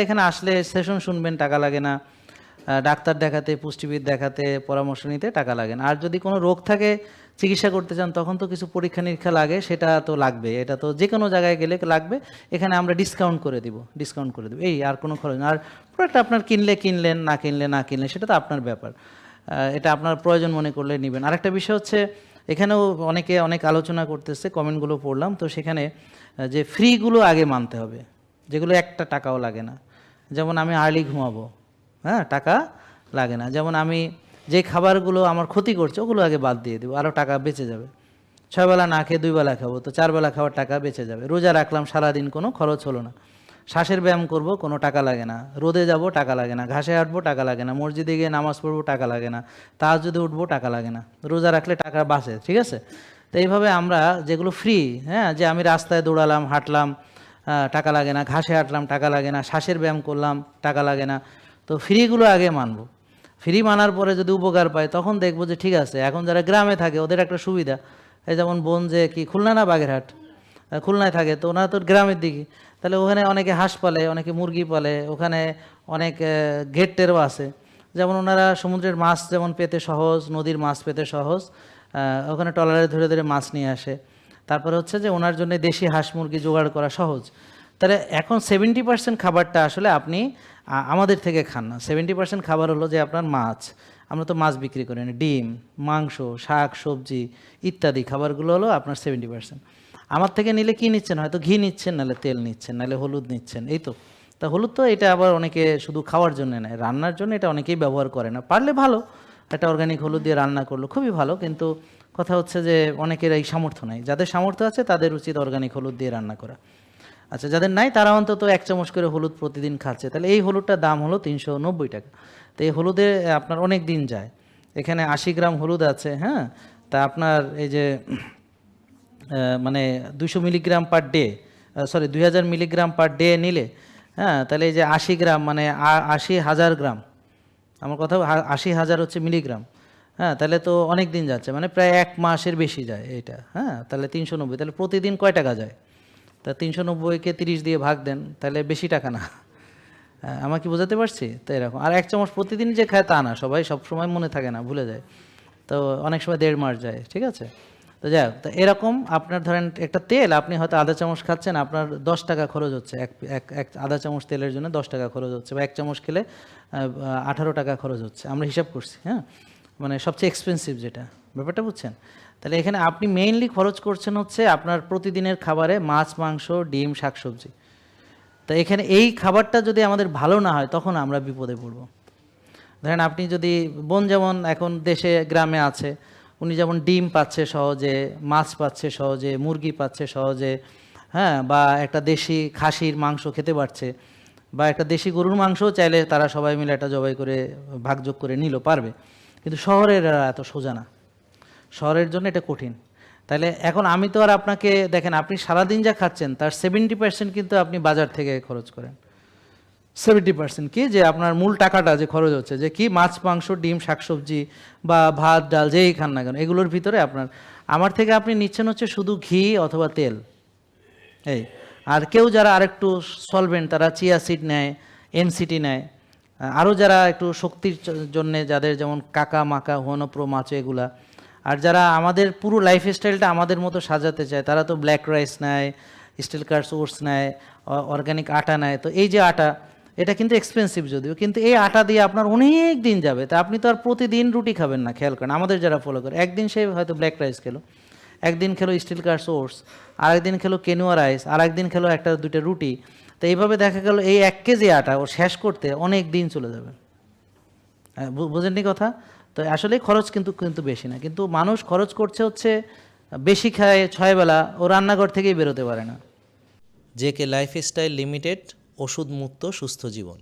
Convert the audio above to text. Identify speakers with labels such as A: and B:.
A: এখানে আসলে সেশন শুনবেন, টাকা লাগে না। ডাক্তার দেখাতে, পুষ্টিবিদ দেখাতে, পরামর্শ নিতে টাকা লাগে না। আর যদি কোনো রোগ থাকে, চিকিৎসা করতে চান, তখন তো কিছু পরীক্ষা নিরীক্ষা লাগে, সেটা তো লাগবে। এটা তো যে কোনো জায়গায় গেলে লাগবে। এখানে আমরা ডিসকাউন্ট করে দিব, এই আর কোনো খরচ না। আর প্রোডাক্ট আপনার কিনলে কিনলেন, না কিনলে না কিনলেন, সেটা তো আপনার ব্যাপার। এটা আপনার প্রয়োজন মনে করলে নেবেন। আরেকটা বিষয় হচ্ছে, এখানেও অনেকে অনেক আলোচনা করতেছে, কমেন্টগুলো পড়লাম, তো সেখানে যে ফ্রিগুলো আগে মানতে হবে, যেগুলো একটা টাকাও লাগে না। যেমন আমি আর্লি ঘুমাবো, হ্যাঁ, টাকা লাগে না। যেমন আমি যে খাবারগুলো আমার ক্ষতি করছে, ওগুলো আগে বাদ দিয়ে দেবো, আরও টাকা বেঁচে যাবে। 6 বেলা না খেয়ে 2 বেলা খাবো, তো 4 বেলা খাওয়ার টাকা বেঁচে যাবে। রোজা রাখলাম, সারাদিন কোনো খরচ হলো না। শ্বাসের ব্যায়াম করব, কোনো টাকা লাগে না। রোদে যাব, টাকা লাগে না। ঘাসে হাঁটবো, টাকা লাগে না। মসজিদে গিয়ে নামাজ পড়বো, টাকা লাগে না। তাহাজ্জুদে উঠবো, টাকা লাগে না। রোজা রাখলে টাকা বাঁচে, ঠিক আছে? তো এইভাবে আমরা যেগুলো ফ্রি, হ্যাঁ, যে আমি রাস্তায় দৌড়ালাম, হাঁটলাম, টাকা লাগে না। ঘাসে হাঁটলাম, টাকা লাগে না। শ্বাসের ব্যায়াম করলাম, টাকা লাগে না। তো ফ্রিগুলো আগে মানব। ফ্রি মানার পরে যদি উপকার পায়, তখন দেখবো যে ঠিক আছে। এখন যারা গ্রামে থাকে, ওদের একটা সুবিধা, এই যেমন বোন যে কি খুলনা না বাগেরহাট, খুলনায় থাকে, তো ওনারা তো গ্রামের দিকে, তাহলে ওখানে অনেকে হাঁস পালে, অনেকে মুরগি পালে, ওখানে অনেক ঘের টেরও আছে। যেমন ওনারা সমুদ্রের মাছ যেমন পেতে সহজ, নদীর মাছ পেতে সহজ, ওখানে ট্রলারে ধরে ধরে মাছ নিয়ে আসে। তারপরে হচ্ছে যে ওনার জন্য দেশি হাঁস মুরগি জোগাড় করা সহজ। তাহলে এখন 70% খাবারটা আসলে আপনি আমাদের থেকে খান না। 70% খাবার হলো যে আপনার মাছ, আমরা তো মাছ বিক্রি করি না, ডিম, মাংস, শাক সবজি ইত্যাদি খাবারগুলো হলো আপনার 70%। আমার থেকে নিলে কি নিচ্ছেন? হয়তো ঘি নিচ্ছেন, নাহলে তেল নিচ্ছেন, নাহলে হলুদ নিচ্ছেন, এই তো। তা হলুদ তো এটা আবার অনেকে শুধু খাওয়ার জন্য নেয়, রান্নার জন্য এটা অনেকেই ব্যবহার করে না। পারলে ভালো, একটা অর্গানিক হলুদ দিয়ে রান্না করলো খুবই ভালো, কিন্তু কথা হচ্ছে যে অনেকের এই সামর্থ্য নাই। যাদের সামর্থ্য আছে তাদের উচিত অর্গানিক হলুদ দিয়ে রান্না করা। আচ্ছা, যাদের নাই তারা অন্তত 1 চামচ করে হলুদ প্রতিদিন খাচ্ছে, তাহলে এই হলুদটার দাম হলো 390 টাকা। তো এই হলুদে আপনার অনেক দিন যায়। এখানে 80 গ্রাম হলুদ আছে, হ্যাঁ। তা আপনার এই যে মানে 200 milligram per day, 2000 milligram per day নিলে, হ্যাঁ, তাহলে এই যে 80 গ্রাম মানে 80,000 গ্রাম, আমার কথা 80,000 হচ্ছে মিলিগ্রাম, হ্যাঁ, তাহলে তো অনেক দিন যাচ্ছে, মানে প্রায় 1 মাসের বেশি যায় এইটা, হ্যাঁ। তাহলে 390, তাহলে প্রতিদিন কয় টাকা যায়? তা 390কে 30 দিয়ে ভাগ দেন, তাহলে বেশি টাকা না? আমার কি বোঝাতে পারছি? তো এরকম। আর 1 চামচ প্রতিদিন যে খায় তা না, সবাই সব সময় মনে থাকে না, ভুলে যায়। তো অনেক সময় 1.5 মাস যায়, ঠিক আছে? তো যাই হোক, তো এরকম আপনার ধরেন একটা তেল আপনি হয়তো আধা চামচ খাচ্ছেন, আপনার 10 টাকা খরচ হচ্ছে। এক আধা চামচ তেলের জন্য 10 টাকা খরচ হচ্ছে, বা 1 চামচ খেলে 18 টাকা খরচ হচ্ছে। আমরা হিসাব করছি, হ্যাঁ, মানে সবচেয়ে এক্সপেন্সিভ যেটা, ব্যাপারটা বুঝছেন? তাহলে এখানে আপনি মেইনলি খরচ করছেন হচ্ছে আপনার প্রতিদিনের খাবারে মাছ, মাংস, ডিম, শাকসবজি। তো এখানে এই খাবারটা যদি আমাদের ভালো না হয়, তখন আমরা বিপদে পড়ব। ধরেন আপনি যদি বোন যেমন এখন দেশে গ্রামে আছে, উনি যেমন ডিম পাচ্ছে সহজে, মাছ পাচ্ছে সহজে, মুরগি পাচ্ছে সহজে, হ্যাঁ, বা একটা দেশি খাসির মাংস খেতে পারছে, বা একটা দেশি গরুর মাংসও চাইলে তারা সবাই মিলে একটা জবাই করে ভাগযোগ করে নিল, পারবে। কিন্তু শহরের এত সোজা না, শহরের জন্য এটা কঠিন। তাহলে এখন আমি তো আর আপনাকে দেখেন, আপনি সারাদিন যা খাচ্ছেন তার 70% কিন্তু আপনি বাজার থেকে খরচ করেন। 70% কি, যে আপনার মূল টাকাটা যে খরচ হচ্ছে, যে কি মাছ, মাংস, ডিম, শাকসবজি বা ভাত ডাল যেই খান না কেন, এগুলোর ভিতরে আপনার, আমার থেকে আপনি নিচ্ছেন হচ্ছে শুধু ঘি অথবা তেল, এই। আর কেউ যারা আরেকটু সলভেন্ট, তারা চিয়া সিড নেয়, এমসিটি নেয়। আরও যারা একটু শক্তির জন্যে, যাদের যেমন কাকা মাকা হোনপ্রো মাচো এগুলা। আর যারা আমাদের পুরো লাইফস্টাইলটা আমাদের মতো সাজাতে চায়, তারা তো ব্ল্যাক রাইস নেয়, স্টিল কার্স ওটস নেয়, অর্গানিক আটা নেয়। তো এই যে আটা, এটা কিন্তু এক্সপেন্সিভ যদিও, কিন্তু এই আটা দিয়ে আপনার অনেক দিন যাবে। তা আপনি তো আর প্রতিদিন রুটি খাবেন না, খেয়াল করেন আমাদের যারা ফলো করে। একদিন সে হয়তো ব্ল্যাক রাইস খেলো, একদিন খেলো স্টিল কার্স ওটস, আরেকদিন খেলো কেনুয়া রাইস, আর একদিন খেলো 1-2টা রুটি। তো এইভাবে দেখা গেল এই 1 কেজি আটা ও শেষ করতে অনেক দিন চলে যাবে। বুঝেননি কথা? তো আসলে খরচ কিন্তু কিন্তু বেশি না, কিন্তু মানুষ খরচ করছে হচ্ছে বেশি খায়, 6 বেলা, ও রান্নাঘর থেকেই বেরোতে পারে না।
B: জেকে লাইফস্টাইল লিমিটেড, ওষুধ মুক্ত সুস্থ জীবন।